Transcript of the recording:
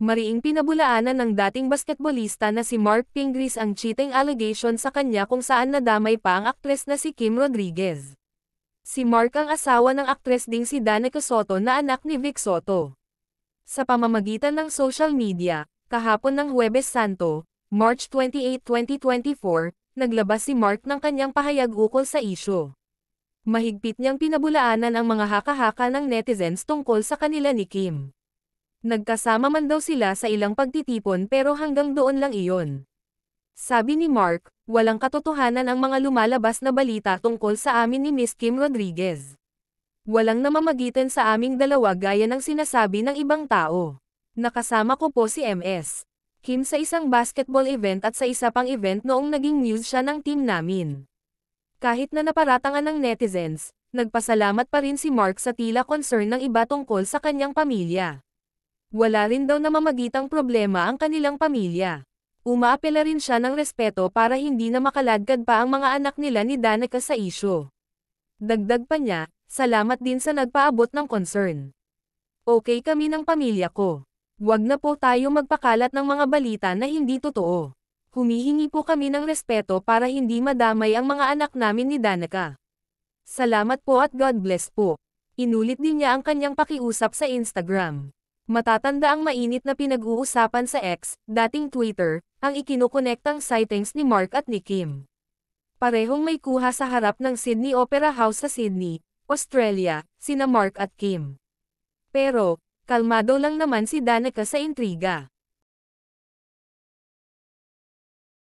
Mariing pinabulaanan ng dating basketballista na si Mark Pingris ang cheating allegation sa kanya kung saan nadamay pa ang aktres na si Kim Rodriguez. Si Mark ang asawa ng aktres ding si Danica Soto na anak ni Vic Soto. Sa pamamagitan ng social media, kahapon ng Huwebes Santo, March 28, 2024, naglabas si Mark ng kanyang pahayag ukol sa isyu. Mahigpit niyang pinabulaanan ang mga haka-haka ng netizens tungkol sa kanila ni Kim. Nagkasama man daw sila sa ilang pagtitipon pero hanggang doon lang iyon. Sabi ni Mark, walang katotohanan ang mga lumalabas na balita tungkol sa amin ni Miss Kim Rodriguez. Walang namamagitan sa aming dalawa gaya ng sinasabi ng ibang tao. Nakasama ko po si MS Kim sa isang basketball event at sa isa pang event noong naging news siya ng team namin. Kahit na naparatangan ng netizens, nagpasalamat pa rin si Mark sa tila concern ng iba tungkol sa kanyang pamilya. Wala rin daw namamagitang problema ang kanilang pamilya. Umaapela rin siya ng respeto para hindi na makaladkad pa ang mga anak nila ni Danica sa isyu. Dagdag pa niya, salamat din sa nagpaabot ng concern. Okay kami ng pamilya ko. Huwag na po tayo magpakalat ng mga balita na hindi totoo. Humihingi po kami ng respeto para hindi madamay ang mga anak namin ni Danica. Salamat po at God bless po. Inulit din niya ang kanyang pakiusap sa Instagram. Matatanda ang mainit na pinag-uusapan sa X, dating Twitter, ang ikinukonektang sightings ni Mark at ni Kim. Parehong may kuha sa harap ng Sydney Opera House sa Sydney, Australia, sina Mark at Kim. Pero, kalmado lang naman si Danica sa intriga.